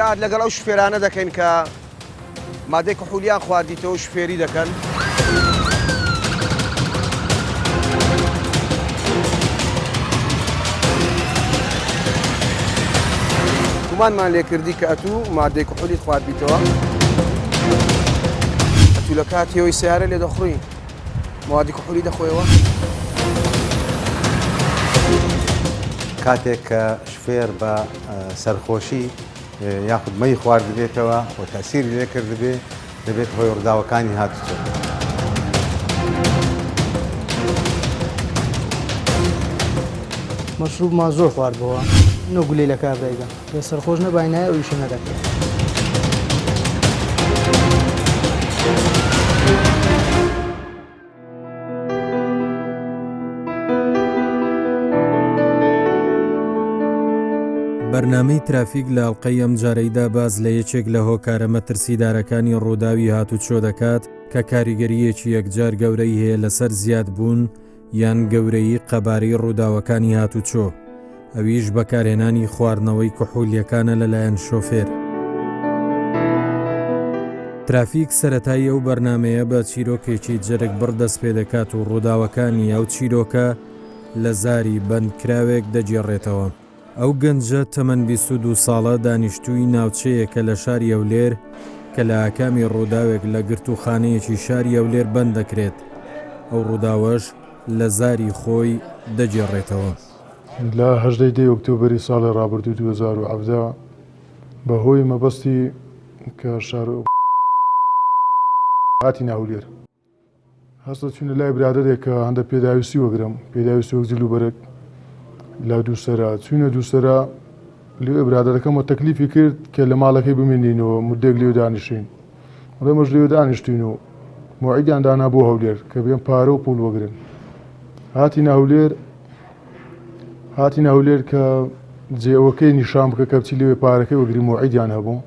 براد لەگەڵ ئەو شفێرانە دەکەین کە مادەی کحولیان خواردیتەوە شفێری دەکەن. گومانمان لێکردی کە ئەتوو مادەی کحولیت خواردبیتەوە، ئەتوو لە کاتیەوەی سیارە لێ دەخڕی موادی کحولی دەخۆیەوە. کاتێک کە شفێر بە سەرخۆشی یاخود مەی خوارد بێتەوە و تەسیری لێ کردبێ دەبێت هۆی ڕووداوەکانی هاتوچۆ. مەشروبمان زۆر خواردبەوە، نۆ گولەی لە کابرایدا پێ سەرخۆش نەباینایە ئەو ئیشە نەدەکرێت. بەرنامەی ترافیک لە ئەڵلقەی ئەم جارەیدا باز لە یەکێک لە هۆکارە مەترسیدارەکانی ڕووداوی هاتوچۆ دەکات کە کاریگەریەکی یەکجار گەورەی هەیە لەسەر زیاد بوون یان گەورەی قەبارەی ڕووداوەکانی هاتوچۆ، ئەویش بەکارهێنانی خواردنەوەی کحولیەکانە لەلایەن شۆفێر. ترافیک سەرەتایی ئەو بەرنمەیە بە چیرۆکێکی جەرگ بڕدەست پێ دەکات و ڕووداوەکانی ئەو چیرۆکە لە زاری بەندکراوێک دەجێڕێتەوە. ئەو گەنجە تەمەن 22 ساڵە دانیشتووی ناوچەیەکە لە شاری ئەولێر کە لە ئاکامی ڕووداوێک لە گرتوخانەیەکی شاری ئەولێر بەند دەکرێت. ئەو ڕووداوەش لە زاری خۆی دەجێڕێتەوە. لە 18 ئۆکتۆبری ساڵی ڕابردوو 2017 بەهۆی مەبەستی کە شار هاتی ناولێر هەستە چوونە لای برادرێک کە هەندە پێداویستی وەگرم، پێداویستی وەک جلوبەرێک لە دووسەرا چوونە دووسەرا لێ برادەکەمەوە تەکلیفی کرد کە لە ماڵەکەی بمێنینەوە مدێک لێو دانیشتین. ڕێمەش لێو دانیشتین و موعیدیان دانا بۆ هەولێر کە بێن پارە و پوڵ وەگرن. هاتی ناولێر کە جێەوەکەی نیشان بکە کە بچی لێوێ پارەکەی وەگری موعیدیان هەبوو.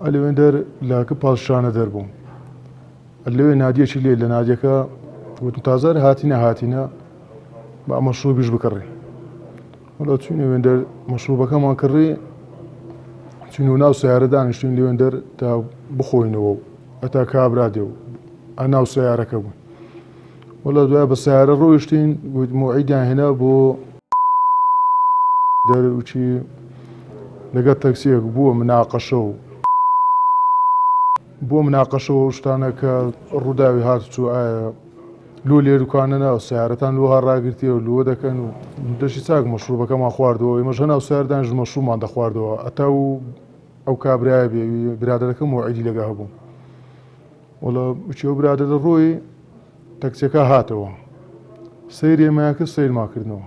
ئەلێوێن دەر لاکە پاششانە دەربووم. لێوێ نادیەکی لێ لە نادیەکە وتم تازار هاتینە بە مەشروبیش بکڕی. وڵا چوینە وێندەر مەشروبەکەمان کڕی چین و ناو سیارە دانیشتین لێوێندەر تا بخۆینەوە و ئەتا کابرا دێ و ئەناو سیارەکە بوون. وڵا دوای بە سیارە ڕۆیشتین موعیدیان هێنا بۆ دەروچی لەگەڵ تەکسیەک بووە مناقەشەوە شتانە کە ڕووداوی هاتوچوو ئایا لۆ لێروکانەنە و سیارەتان لۆها ڕاگرتیە و لۆ دەکەن و دەشی چاک مەشروبەکەمان خواردەوە ئێمەش هەناو سیاردانژ مەشروبمان دەخواردەوە ئەتا و ئەو کابرایە بێ برادەرەکەم موعیدی لەگە هەبوو. وڵا بچێ برادەر ڕۆی تەکسیەکە هاتەوە سەیری ئێمەیان کرد سەیرمان کردنەوە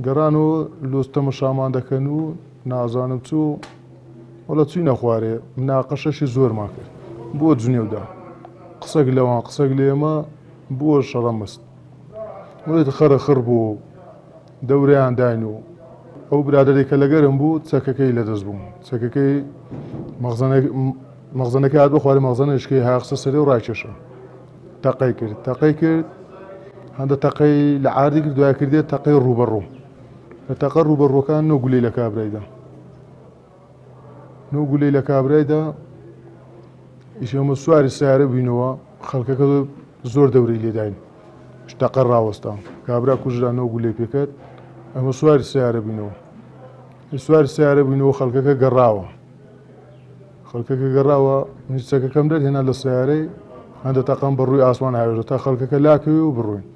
گەڕانەوە لۆستەمە شامان دەکەن و نازانم چوو وڵا چووینە خوارێ مناقەشەشی زۆرمان کرد بۆ جنێودا قسەک لەوان قسەک لە ئێمە بۆ شەڕەمەست وڵێت خەرە خڕ بوو دەورەیان داین و ئەو برادێکە لەگەرم بوو چەکەکەی لەدەست بووم چەکەکەی مەغزنەکە هات بە خوارێ مەغزنەشکی هاقسە سەرێ و ڕاکێشە تەقەی کرد هەندە تەقەی لە عاردی کرد دوای کردێت تەقەی ڕوبەڕوو لە تەقە ڕوبەڕوەکان نۆ گولەی لە کابرایدا ئیشەمە سواری سیارە بینەوە خەڵکەکە زۆر دەورەی لێداین تەقە ڕاوەستا کابرا کوژرا نۆ گولەی پێکرد ئەمە سواری سیارە بینەوە خەڵکەکە گەڕاوە چەکەکەم دەرهێنا لە سیارەی هەندە تەقەم بەڕووی ئاسمان هاوێژە تا خەڵکەکە لاکەوێ و بڕۆین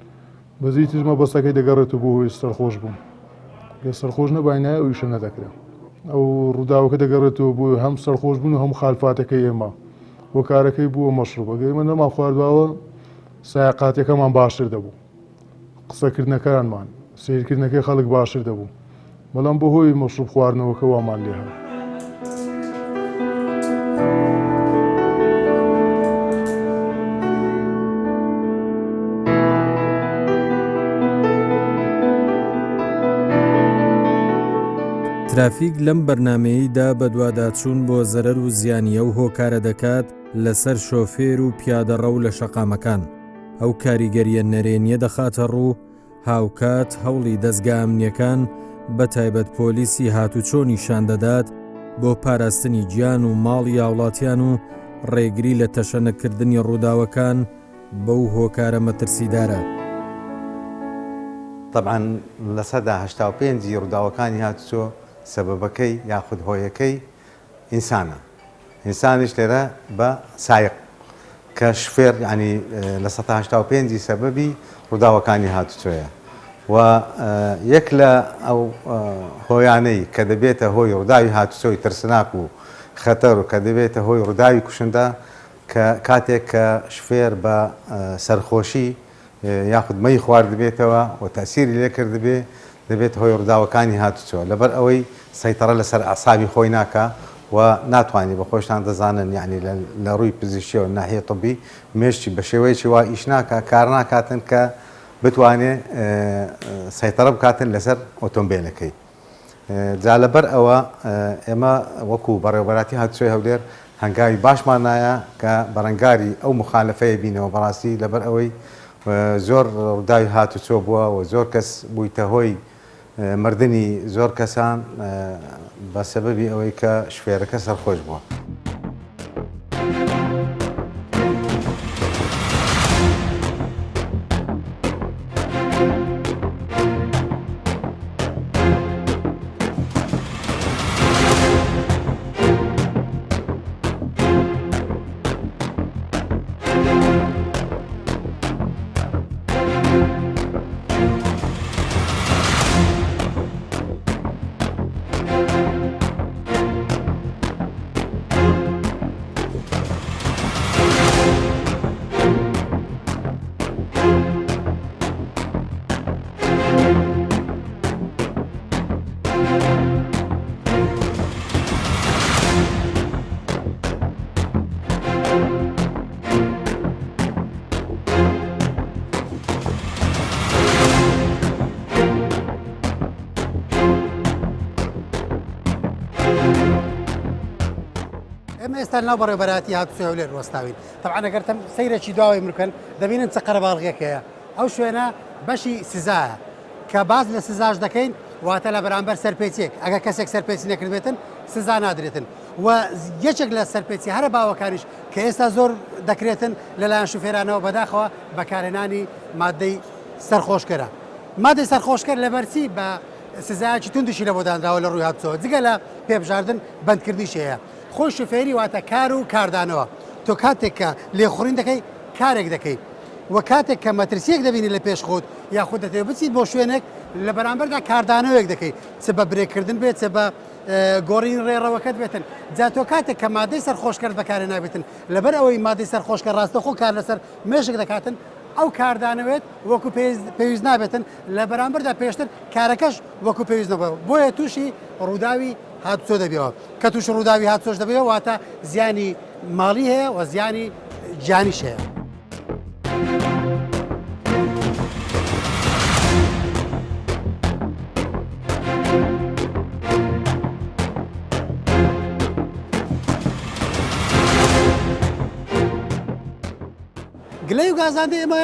بەزی تژمە بەسەکەی دەگەڕێتەوە بۆ هۆی سەرخۆش بووم لە سەرخۆش نەباینایە ئەو ئیشە نەدەکرێت ئەو ڕووداوەکە دەگەڕێتەوە بۆ هەم سەرخۆش بوون و هەم خالفاتەکەی ئێمە بۆ کارەکەی بووە مەشروبەکە ئێمە نەمان خواردواوە سایقاتەکەمان باشتر دەبوو قسەکردنەکانمان سیرکردنەکەی خەڵک باشتر دەبوو بەڵام بە هۆی مەشروب خواردنەوەکە وامان لێ هەم. ترافیک لەم بەرنمەیەدا بە دوواداچوون بۆ زەرەر و زیانیە و هۆکارە دەکات لەسەر شۆفێر و پیادەڕە و لە شەقامەکان. ئەو کاریگەریە نەرێنیە دەخاتە ڕوو هاوکات هەوڵی دەستگا ئەمنیەکان بە تایبەت پۆلیسی هاتوچۆ نیشان دەدات بۆ پاراستنی گیان و ماڵی هاوڵاتیان و ڕێگری لە تەشەنەکردنی ڕووداوەکان بەو هۆکارە مەترسیدارە. طبعاً لە سەدا 85 ڕووداوەکانی هاتوچۆ سەبەبەکەی یاخود هۆیەکەی ئینسانە. ئینسانیش لێرە بە سایق کە شفێر ینی لە 85 سەبەبی ڕووداوەکانی هاتوچۆیە و یەک لە ئەو هۆیانەی کە دەبێتە هۆی ڕووداوی هاتوچۆی ترسناک و خەتەر و کە دەبێتە هۆی ڕووداوی کوشندە کە کاتێک کە شفێر بە سەرخۆشی یاخود مەی خوارد دەبێتەوە و تەسیری لێ کرد دەبێت هۆی ڕووداوەکانی هاتوچۆ لەبەر ئەوەی سەیطرە لەسەر ئەعسابی خۆی ناکە و ناتوانانی بە خۆشتان دەزانن یعنی لە ڕووی پزیشکیەوە ناحیە طبی مێشتی بە شێوەیەکی وا ئیش ناکە کار ناکاتن کە بتوانێت سەیطرە بکاتن لەسەر ئۆتۆمبیلەکەی. جا لەبەر ئەوە ئێمە وەکو بەڕێوەبەراتی هاتوچۆی هەولێر هەنگاوی باشمان نایە کە بەرەنگاری ئەو مخالفەیە بینەوە بەڕاستی لەبەر ئەوەی زۆر ڕووداوی هاتوچۆ بووە و زۆر کەس بوویتە هۆی مردنی زۆر کەسان بە سەبەبی ئەوەی کە شفێرەکە سەرخۆش بووە. ئێستا ناو بەڕێوەبەراتی هاتوچۆی هەولێر وەستاوین. تەبعان ئەگەر سەیرێکی دواوی بکەن دەبینن چ قەرەباڵغێکەیە. ئەو شوێنە بەشی سزایە کە باز لە سزاش دەکەین واتە لە بەرامبەر سەرپێچێک ئەگە کەسێک سەرپێچی نەکردبێتن سزا نادرێتن و یەکێک لە سەرپێچی هەرە باوەکانیش کە ئێستا زۆر دەکرێتن لەلایەن شوفێرانەوە بەداخەوە بەکارهێنانی مادەی سەرخۆشکەرە. مادەی سەرخۆشکەر لەبەرچی بە سزایکی توندشی لە بۆ دانراوە لە ڕووی هاتوچۆ جگە لە پێبژاردن بەندکردنیشەیە. خۆی شوفێری واتە کار و کاردانەوە تۆ کاتێک کە لێخوڕین دەکەی کارێک دەکەیت و کاتێک کە مەترسیەک دەبینی لە پێش خۆت یاخود دەتێت بچیت بۆ شوێنێک لە بەرامبەردا کاردانەوەیەک دەکەیت چ بە برێکردن بێت چ بە گۆڕین ڕێڕەوەکەت بێتن جا تۆ کاتێک کە مادەی سەرخۆشکرد بەکارێ نابێتن لەبەر ئەوەی مادەی سەرخۆشکە ڕاستەخۆ کار لەسەر مێشک دەکاتن ئەو کاردانەوێت وەکو پێویست نابێتن لە بەرامبەردا پێشتر کارەکەش وەکو پێویست نەبێت بۆیە تووشی ڕووداوی هاتوچۆ دەبێەوە کە تووش ڕووداوی هاتوچۆش دەبێت واتە زیانی ماڵی هەیە و زیانی جانیش هەیە. گلەی و گازاندەی ئێمە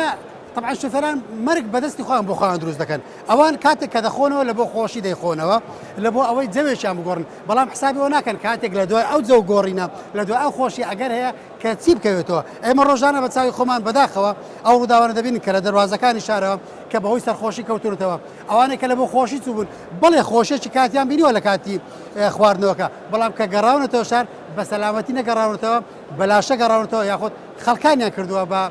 طبعا شوفێران مەرگ بەدەستی خۆیان بۆ خۆیان دروست دەکەن ئەوان کاتێک کە دەخۆنەوە لە بۆ خۆشی دەیخۆنەوە لە بۆ ئەوەی جەوێکیان بگۆڕن بەڵام حسابیەوە ناکەن کاتێک لە دوای ئەو جەو گۆڕینە لە دوای ئەو خۆشی ئەگەر هەیە کە چی بکەوێتەوە ئێمە ڕۆژانە بە چاوی خۆمان بەداخەوە ئەو ڕووداوانە دەبینن کە لە دەواازەکانی شارەوە کە بەهۆی سەرخۆشی کەوتونەتەوە ئەوانێک کە لە بۆ خۆشی چوو بوون بەڵێ خۆشێکی کاتیان بینیوە لە کاتی خواردنەوەکە بەڵام کە گەڕاونەتەوە شار بە سەلامەتی نەگەڕاونەتەوە بەلاشە گەڕاونەتەوە یاخود خەڵکانیان کردووە بە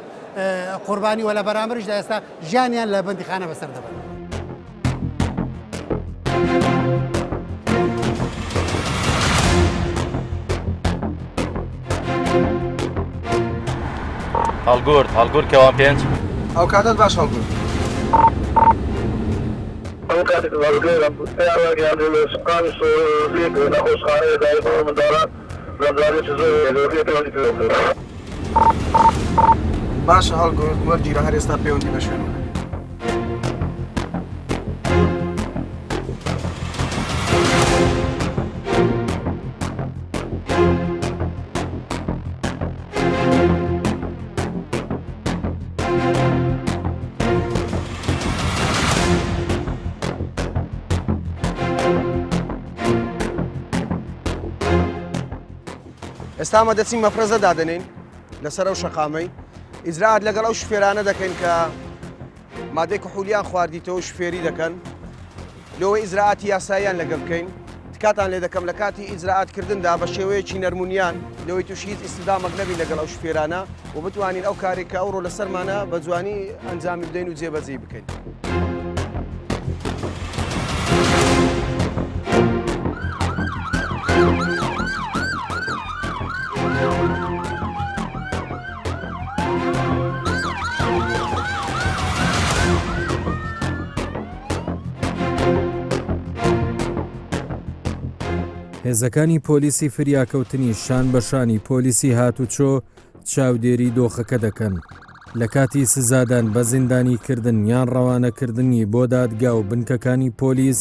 قوربانی وە لە بەرامبەریشدا ئێستا ژیانیان لە بەندیخانە بەسەر دەبن. هەڵگورد کەوان پێنج ئەو کاتت باش هەڵگورد ئەو کاتێک هەڵگێرە سوقانی سۆزیک نەخۆشخانەیە دایەوە منداڵان ڕەمزانێکی زۆر پێ باشە هەڵگورد وەرگیرە هەر ئێستا پەیوەندی بە شوێنەوە. ئێستا ئەمە دەچین مەفرەزە دادەنین لەسەر ئەو شەقامەی ئیجراعات لەگەڵ ئەو شوفێرانە دەکەین کە مادەی کحولیان خواردیتەوە شفێری دەکەن لەوەی ئیجراعاتی یاساییان لەگەڵ بکەین تکاتان لێ دەکەم لە کاتی ئیجراعاتکردندا بە شێوەیەکی نەرمونیان لەوەی تووش هیچ ئیسدامەک نەبی لەگەڵ ئەو شفێرانە و بتوانین ئەو کارێک کە ئەوڕۆ لەسەرمانە بە جوانی ئەنجامی بدەین و جێبەجێ بکەین. هێزەکانی پۆلیسی فریاکەوتنی شان بەشانی پۆلیسی هاتوچۆ چاودێری دۆخەکە دەکەن لە کاتی سزادان بە زیندانیکردن یان ڕەوانەکردنی بۆ دادگا و بنکەکانی پۆلیس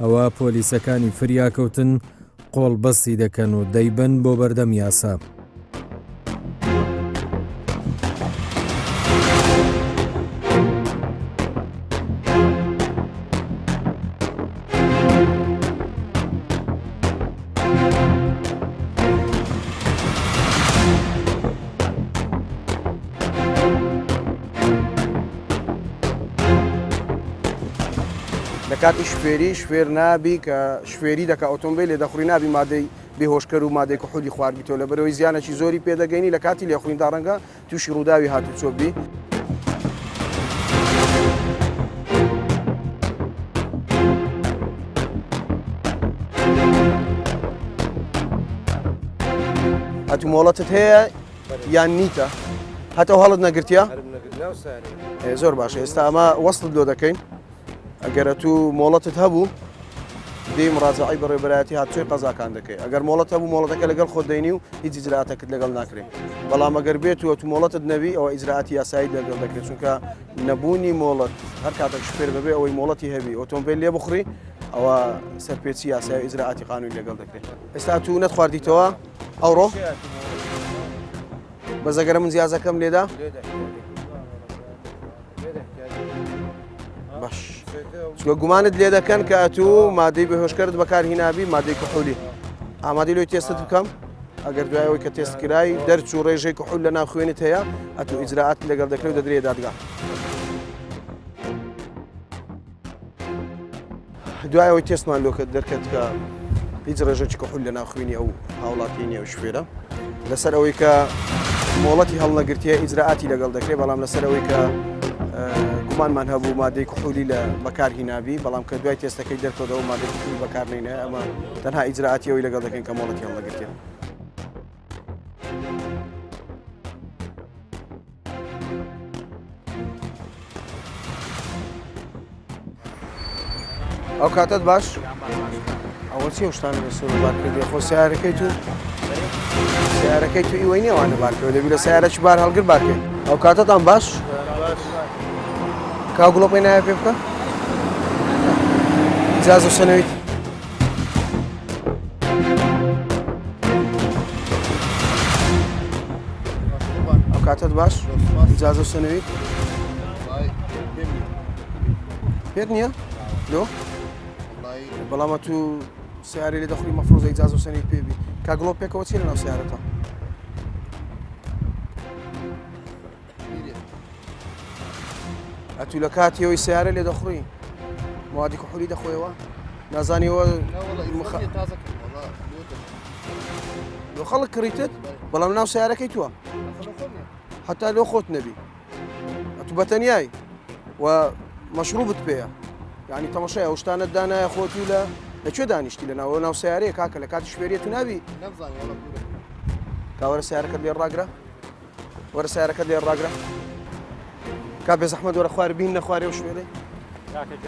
ئەوە پۆلیسەکانی فریاکەوتن قۆڵبەستی دەکەن و دەیبن بۆ بەردەم یاسا. لە کاتی شوێر نابی کە شوێری دەکە ئۆتۆمبیل لێ دەخوری نابی مادەی بێهۆشکەر و مادەی کحولی خواردیتەوە لە بەرەوەی زیانێکی زۆری پێدەگەینی لە کاتی لێخویندا ڕەنگە تووشی ڕووداوی هاتوچۆ بی. هەتوو مۆڵەتت هەیە یان نیتە هەتەو هەڵت نەگرتیە؟ زۆر باشە ئێستا ئەمە وەستت لۆ دەکەین ئەگەر تو مۆڵەتت هەبوو دێ مڕاجعی بەڕێبەرایەتی هاتوچۆی قەزاکان دەکەی ئەگەر مۆڵەت هەبوو مۆڵەتەکە لەگەڵ خۆت دەینی و هیچ ئیجراعاتێکت لەگەڵ ناکرێت بەڵام ئەگەر بێت و تو مۆڵەتت نەبی ئەوە ئیجراعاتی یاسایی لەگەڵ دەکرێت چونکە نەبوونی مۆڵەت هەر کاتێک شفێر ببێ ئەوەی مۆڵەتی هەبی ئۆتۆمبیل لێ بخڕی ئەوە سەرپێچی یاسایی و ئیجراعاتی قانونی لەگەڵ دەکرێت. ئێستا تو نەتخواردیتەوە ئەوڕۆ بەزەگەرە من جیازەکەم لێدا باش چکە گومانت لێ دەکەن کە ئەتوو مادەی بەهۆشکەرت بەکارهێنابی مادەی کحولی ئامادەی لۆی تێستت بکەم ئەگەر دوایەوەی کە تێستکرای دەرچوو ڕێژەی کحول لە ناو خوێنت هەیە ئەتوو ئیجراعات لەگەڵ دەکرێت و دەدرێ دادگا. دوایەوەی تێستمان لۆکە دەرکەت کە هیچ ڕێژەی کحول لە ناو خوێنی ئەو هاوڵاتی نیە و شوێرە لەسەر ئەوەی کە مۆڵەتی هەڵنەگرتیە ئیجراعاتی لەگەڵ دەکرێت بەڵام لەسەر ئەوەی کە گومانمان هەبوو مادەی کحولی لە بەکارهێنابی بەڵام کە دوای تێستەکەی دەرکەوتەوە مادەی کحولی بەکارنینە ئەمە تەنها ئیجراعاتی ئەوەی لەگەڵ دەکەین کە مۆڵەتی هەڵنەگرتێت. ئەو کاتت باش ئەوە چی شتان لەسەر بارکردی خۆ سیارەکەی تو سیارەکەی تو ئیوەی نێوانە بارکەوە دەبی لە سیارەکی بار هەڵگر بارکەی ئەو کاتتان باش کاو گڵۆپی نایە پێ بکە ئیجازە و سەنەویت ئەو کاتت باش ئیجازە و سەنەویت پێت نییە لۆ بەڵامە تو سیارەی لێ دەخوری مەفرۆزە ئیجازە و سەنەویت پێبی کا گڵۆپ پێکەوە چی لەناو سیارەتە ئەتوو لە کاتیەوەی سیارە لێ دەخوڕی موادی کحولی دەخۆیەوە نازانیەوە لۆ خەڵک کڕیتت بەڵام ناو سیارەکەی تووە حتا لۆ خۆت نەبی ئەتوو بەتەنیایی و مەشروبت پێیە یعنی تەماشای ئەو شتانت دانایە خۆت و لەکوێ دانیشتی لە ناو سیارەیە کاکە لە کاتی شوێریە تو نابی کاوەرە سیارەکەت لێ ڕاگرە وەرە سیارەکەت لێ ڕاگرە کا بێ زەحمەت وەرە خوارە بین نەخوارێ و شوێنێ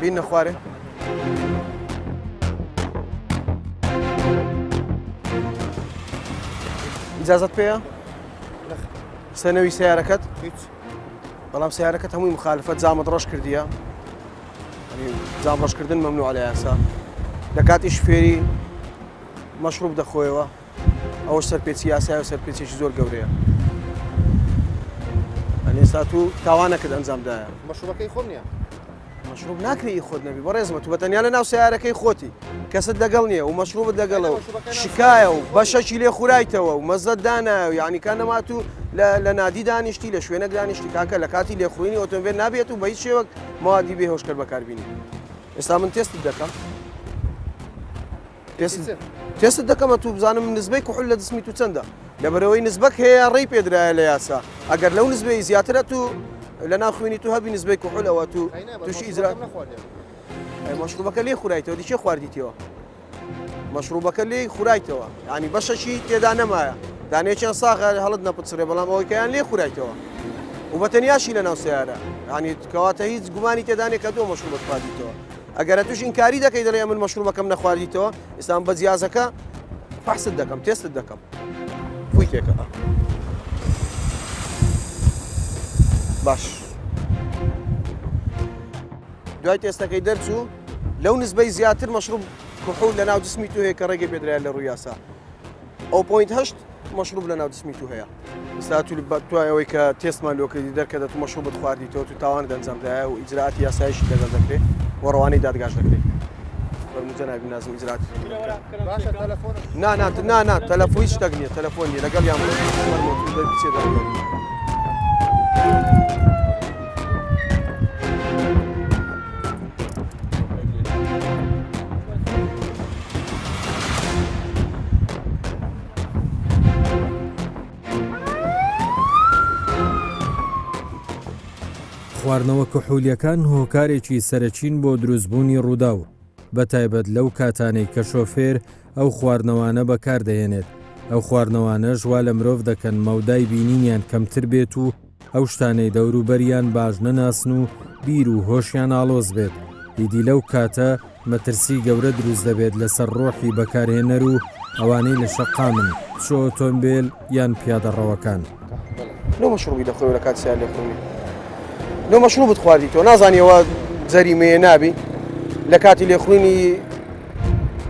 بین نەخوارێ ئیجازەت پێیە سەنەوی سیارەکەت بەڵام سیارەکەت هەمووی مخالفەت جامت ڕۆژ کردیە جام ڕۆژکردن مەمنوع لە یاسا لە کاتی شفێری مەشروب دەخۆیەوە ئەوەش سەرپێچی یاسای و سەرپێچێکی زۆر گەورەیە ئێستا تو تاوانەکەت ئەنجامدایە مەشروبەکەی خۆم نییە مەشروب ناکری خۆت نەبی بە ڕێزمە تو بەتەنیا لە ناو سیارەکەی خۆتی کەست لەگەڵ نییە و مەشروبت لەگەڵەوە شکایە و بەشەکی لێ خوراایتەوە و مەزەت دانایە و یعنی کە نەمات و لە نادی دانیشتی لە شوێنە دانیشتی کاکە لە کاتی لێخوێنی ئۆتۆمبیل نابێت و بە هیچ شێوەک موادی بێ هۆشکرد بەکاربیێنی ئێستا من تێستت دەکەم تێست دەکەمە تو بزانم نزبەی کوحول لە دسمی تو چەندە لەبەرەوەی نزبەک هەیە ڕێی پێدرایە لە یاسا ئەگەر لەو نزبەی زیاترە تو لە ناو خوێنی تو هەبی نزبەی کوحول ئەوە تو تووشی ئیزرا مەشروبەکە لێ خوراایتەوە دیچێ خواردیتەوە مەشروبەکە لێ خوراایتەوە ینی بەشەشی تێدا نەمایە دانێکیان ساغە هەڵت نەپچرێ بەڵام ئەوەیکیان لێ خوراایتەوە و بەتەنیاشی لە ناو سیارە ینی کەواتە هیچ گومانی تێدانێک کە دۆ مەشروبەت خواردیتەوە ئەگەرە توش ئینکاری دەکەی دەڵێ من مەشروبەکەم نەخواردیتەوە ئێستا بە جیازەکە فحست دەکەم تێستت دەکەم فوی تێکە باش دوای تێستەکەی دەرچوو لەو نزبەی زیاتر مەشروب کوحول لە ناو جسمی تو هەیە کە ڕێگەی پێدرایە لە ڕووی یاسا ئەو پۆینت هەشت مەشروب لە ناو جسمی تو هەیە ئێستا تو توای ئەوەی کە تێستمان لۆکردی دەرکەدە تو مەشروبت خواردیتەوە تو تاوان دەنجامدایە و ئیجراعاتی یاسایشی لەگەڵ دەکرێت بۆ ڕەوانەی دادگاش دەکرێت جەنابی نازم ئیجراعات نا تەلەفۆن هیچ شتێک نییە تەلەفۆن نیە لەگەڵ یان خواردنەوە کحولیەکان هۆکارێکی سەرەچین بۆ دروستبوونی ڕوودا و بەتایبەت لەو کاتانەی کە شۆفێر ئەو خواردنەوانە بەکاردەهێنێت ئەو خواردنەوانە ژوا لە مرۆڤ دەکەن مەودای بینینیان کەمتر بێت و ئەو شتانەی دەوروبەریان باش نەناسن و بیر و هۆشیان ئاڵۆز بێت دیدی لەو کاتە مەترسی گەورە دروست دەبێت لەسەر ڕۆحی بەکارهێنەر و ئەوانەی لە شەقامن چۆ ئۆتۆمبیل یان پیادەڕەوەکان لۆ مەشروبی دەخۆی لە کات سیار لێخوێنی لۆ مەشروبت خواردیتەوە نازانیەوە جەریمەیە نابی لە کاتی لێخوێنی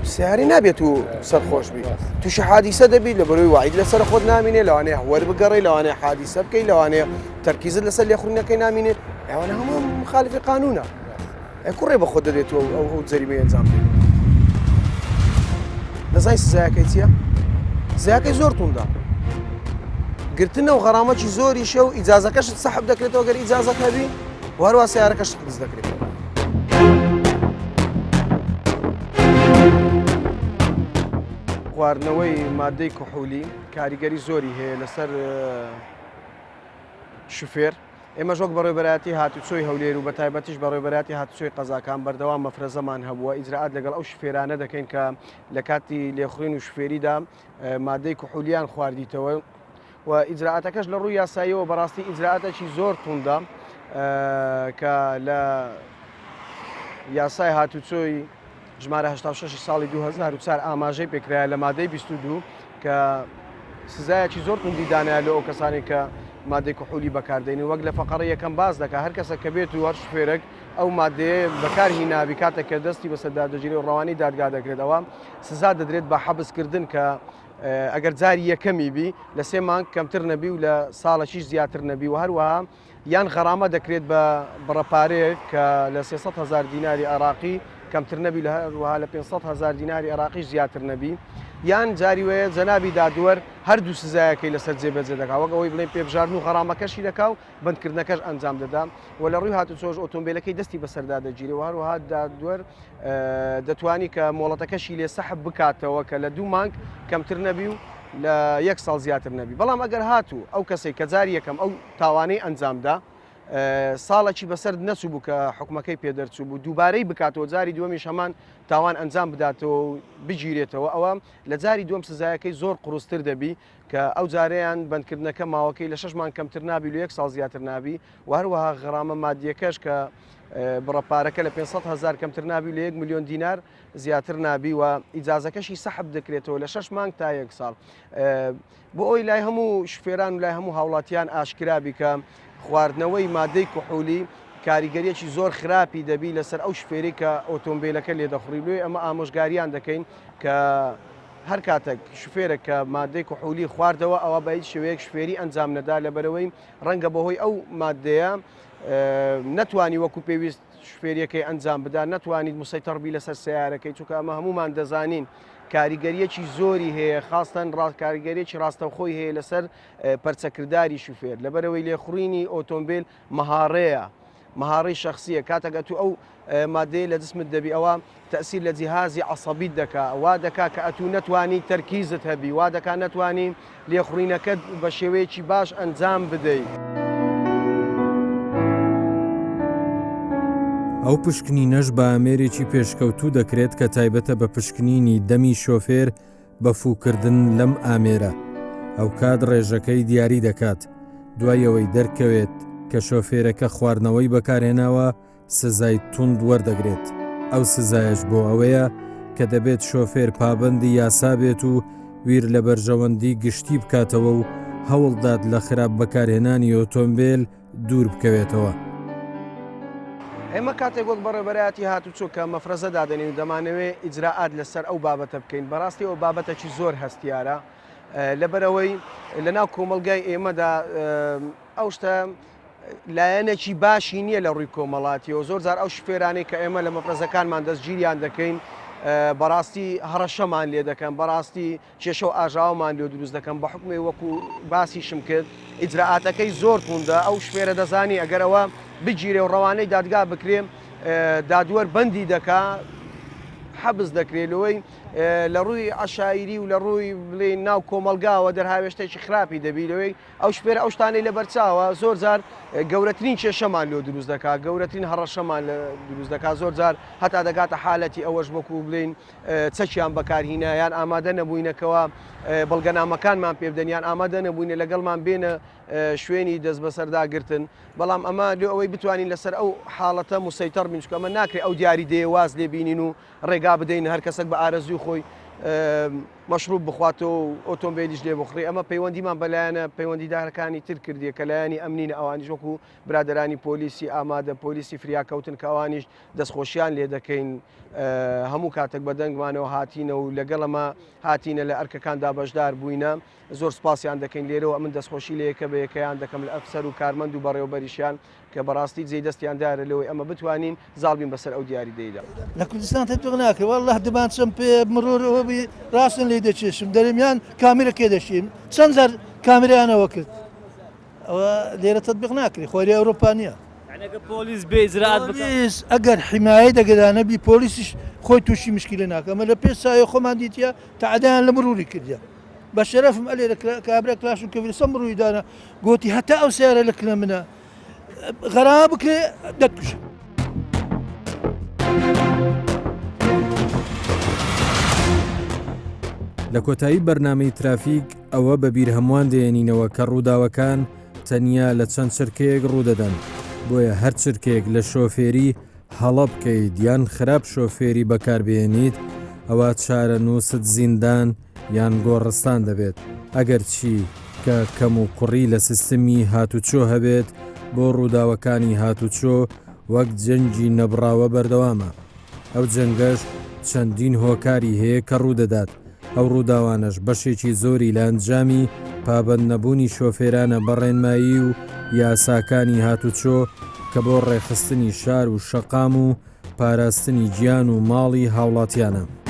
سیاری نابێت و سەرخۆش بی تووشە حادیسە دەبیت لە بەرەوەی وعید لەسەر خۆت نامینێ لەوانەیە وەربگەڕی لەوانەیە حادیسە بکەی لەوانەیە تەرکیزت لەسەر لێخوێنەکەی نامینێ ئەوانە هەموو مخالفی قانونە کوڕێ بە خۆت دەدێتەوە ئەو جەریمەی ئەنجام بدەیت دەزانیت سزایەکەی چییە؟ سزایەکەی زۆر توندە گرتنە و غەرامەکی زۆری شە و ئیجازەکەشت سەحب دەکرێتەوە گەر ئیجازەت هەبی و هەروە سیارەکەش قرس دەکرێتەوە خواردنەوەی مادەی کوحولی کاریگەری زۆری هەیە لەسەر شوفێر ئێمە ژۆک بەڕێوەبەرایەتی هاتوچۆی هەولێر و بە تایبەتیش بەڕێوەبەرایەتی هاتوچۆی قەزاکان بەردەوام مەفرەزەمان هەبووە ئیجراعات لەگەڵ ئەو شوفێرانە دەکەین کە لە کاتی لێخوێن و شوفێریدا مادەی کوحولیان خواردیتەوە و ئیجراعاتەکەش لە ڕووی یاساییەوە بەڕاستی ئیجراعاتێکی زۆر توندە کە لە یاسای هاتوچۆی ژمارە 86 ساڵی 2004 ئاماژەی پێکرایە لە مادەی 22 کە سزایەکی زۆر توندی دانایە لە ئەو کەسانی کە مادەی کوحولی بەکاردێنی وەک لە فەقەڕی یەکەم باز دەکات هەر کەسە کە بێت و هەر شوفێرێک ئەو مادەیە بەکارهی نابی کاتێک کە دەستی بەسەردا دەگیرێت و ڕەوانەی دادگا دەکرێتەوە سزا دەدرێت بە حەبسکردن کە ئەگەر جاری یەکەمی بی لە 3 مانگ کەمتر نەبی و لە ساڵەکیش زیاتر نەبی و هەروەها یان غەرامە دەکرێت بە بڕەپارەیەک کە لە 300,000 دیناری عێراقی کەمتر نەبی لە هەروەها لە 500,000 دیناری عێراقیش زیاتر نەبی یان جاری وەیە جەنابی دادوەر هەردوو سزایەکەی لەسەر جێبەجێ دەکات وەک ئەوەی بڵێن پێبژاردن و غەرامەکەشی دەکا و بندکردنەکەش ئەنجام دەدا و لە ڕووی هاتوچۆش ئۆتۆمبیلەکەی دەستی بەسەردا دەگیرێ و هەروەها دادوەر دەتوانی کە مۆڵەتەکەشی لێ سەحب بکاتەوە کە لە 2 مانگ کەمتر نەبی و لە 1 ساڵ زیاتر نەبی بەڵام ئەگەر هاتوو ئەو کەسەی کە جاری یەکەم ئەو تاوانەی ئەنجامدا ساڵێکی بەسەر نەچوو بوو کە حکومەکەی پێدەرچوو بوو دووبارەی بکاتەوە جاری دووەمیش هەمان تاوان ئەنجام بداتەوە و بگیرێتەوە ئەوە لە جاری دووەم سزایەکەی زۆر قڕوستر دەبی کە ئەو جارەیان بندکردنەکە ماوەکەی لە 6 مانگ کەمتر نابی و 1 ساڵ زیاتر نابی و هەروەها غەرامە مادیەکەش کە بڕەپارەکە لە 500,000 کەمتر نابی لە 1 ملیۆن دینار زیاتر نابی و ئیجازەکەشی سەحب دەکرێتەوە لە 6 مانگ تا 1 ساڵ بۆ ئەوی لای هەموو شوفێران و لای هەموو هاوڵاتیان ئاشکرابی کە خواردنەوەی مادەی کوحولی کاریگەریەکی زۆر خراپی دەبی لەسەر ئەو شوفێری کە ئۆتۆمبیلەکە لێ دەخڕی لێ ئەمە ئامۆژگاریان دەکەین کە هەر کاتێک شوفێرە کە مادەی کوحولی خواردەوە ئەوە بە هیچ شێوەیەک شوفێری ئەنجام نەدا لەبەرەوەی ڕەنگە بەهۆی ئەو مادەیە نەتوانی وەکو پێویست شوفێریەکەی ئەنجام بدا نەتوانیت مسەیتەڕبی لەسەر سیارەکەی چونکە ئەمە هەمومان دەزانین کاریگەریەکی زۆری هەیە خاستن کاریگەریەکی ڕاستەوخۆی هەیە لەسەر پەرچەکردداری شوفێر لەبەرەوەی لێخڕینی ئۆتۆمبیل مەهاڕەیە مەهاڕی شخصیە کاتەگە تو ئەو مادەی لە جسمت دەبی ئەوە تەسیر لە جیهازی عەسەبیت دەکا وا دەکا کە ئەتوو نەتوانی تەرکیزت هەبی وا دەکا نەتوانی لێخڕینەکەت بە شێوەیەکی باش ئەنجام بدەیت. ئەو پشکنینەش بە ئامێرێکی پێشکەوتوو دەکرێت کە تایبەتە بە پشکنینی دەمی شۆفێر بە فووکردن لەم ئامێرە ئەو کات ڕێژەکەی دیاری دەکات دوایەوەی دەرکەوێت کە شۆفێرەکە خواردنەوەی بەکارهێناوە سزای توند وەردەگرێت ئەو سزایش بۆ ئەوەیە کە دەبێت شۆفێر پابەندی یاسا بێت و ویر لە بەرژەوەندی گشتی بکاتەوە و هەوڵداد لە خراپ بەکارهێنانی ئۆتۆمبیل دوور بکەوێتەوە. ئێمە کاتێک وەک بەڕێبەرایەتی هاتوچۆ کە مەفرەزە دادەنین و دەمانەوێت ئیجراعات لەسەر ئەو بابەتە بکەین بەڕاستی ئەو بابەتێکی زۆر هەستیارە لەبەرەوەی لەناو کۆمەلگای ئێمەدا ئەو شتە لایەنێکی باشی نییە لە ڕووی کۆمەڵاتیەوە زۆر جار ئەو شفێرانەی کە ئێمە لە مەفرەزەکانمان دەستگیریان دەکەین بەڕاستی هەڕەشەمان لێ دەکەن بەڕاستی کێشە و ئاژاومان لێ دروست دەکەن بە حکومی وەکو باسیشم کرد ئیجراعاتەکەی زۆر توندە ئەو شفێرە دەزانی ئەگەرەوە بگیرێ و ڕەوانەی دادگا بکرێن دادوەر بەندی دەکا حەبس دەکرێتەوەی لە ڕووی عشایری و لە ڕووی بڵێ ناو کۆمەلگاوە دەرهاوێشتێکی خراپی دەبیلەوەی ئەو شپێرە ئەو شتانەی لە بەرچاوە زۆر جار گەورەترین کێشەمان لۆ دروست دەکات گەورەترین هەڕەشەمان دروست دەکات زۆر جار هەتا دەگاتە حالەتی ئەوەش وەکو بڵین چەکیان بەکارهینایان ئامادە نەبووینەکەەوە بەڵگەنامەکانمان پێ بدەنیان ئامادە نەبووینە لەگەڵمان بێنە شوێنی دەست بەسەرداگرتن بەڵام ئەمە لێ ئەوەی بتوانین لەسەر ئەو حاڵەتە مسەیتەڕ بین چکە ئەمە ناکرێت ئەو دیاری دێواز لێ بینین و ڕێگا بدەین هەر کەسێک بە ئارەزوی خۆی مەشروب بخواتەوە و ئۆتۆمبیلیش لێ بخڕی ئەمە پەیوەندیمان بەلایەنە پەیوەندیدارەکانی تر کردیە کە لایەنی ئەمنینە ئەوانیش وەکو برادرانی پۆلیسی ئامادە پۆلیسی فریاکەوتن کە ئەوانیش دەستخۆشیان لێ دەکەین هەموو کاتێک بەدەنگمانەوە هاتینە و لەگەڵەمە هاتینە لە ئەرکەکاندا بەشدار بووینە زۆر سپاسیان دەکەین لێرەوە من دەستخۆشی لە یەکە بە یەکەیان دەکەم لە ئەفسەر و کارمەند و بەڕێوەبەریشیان کە بەڕاستی جێی دەستیاندارە لەوەی ئەمە بتوانین زاڵبین بەسەر ئەو دیاری دەیدا لە کوردستان تەتوق ناکە والله دەبانچەم پێ مرۆرەوەبی ڕاستن لێ دەچێشم دەرمیان کامێرەکێ دەشیم چەند جار کامێرایانەوە کرد ئەوە لێرە تەطبیق ناکری خۆری ئەوروپا نییە پۆلیس بێ ئیجراعات پۆلیس ئەگەر حیمایە دەگەدانە بی پۆلیسیش خۆی تووشی مشکلە ناکە ئەمە لە پێ سایە خۆمان دیتە تەعادیان لە مروری کردیا بە شەرەفم ئەلێ کابرا کلاش و کەویلسە مڕووی دانا گوتی هەتا ئەو سیارە لە کلە منە غەرامە بکرێ دەتکوشە. لە کۆتایی بەرنامەی ترافیک ئەوە بە بیر هەمووان دێنینەوە کە ڕووداوەکان تەنیا لە چەند چرکەیەک ڕوودەدەن بۆیە هەر چرکێک لە شۆفێری هەڵە بکەیت یان خراپ شۆفێری بەکاربێنیت ئەوە چارە نووست زیندان یان گۆڕستان دەبێت ئەگەر چی کە کەم و کوڕی لە سیستمی هاتوچۆ هەبێت بۆ ڕووداوەکانی هاتوچۆ وەک جەنگی نەبراوە بەردەوامە ئەو جەنگەش چەندین هۆکاری هەیە کە ڕوودەدات ئەو ڕووداوانش بەشێکی زۆری لە ئەنجامی پابەند نەبوونی شۆفێرانە بەڕێنمایی و یاساکانی هاتوچۆ کە بۆ ڕێخستنی شار و شەقام و پاراستنی گیان و ماڵی هاوڵاتیانە.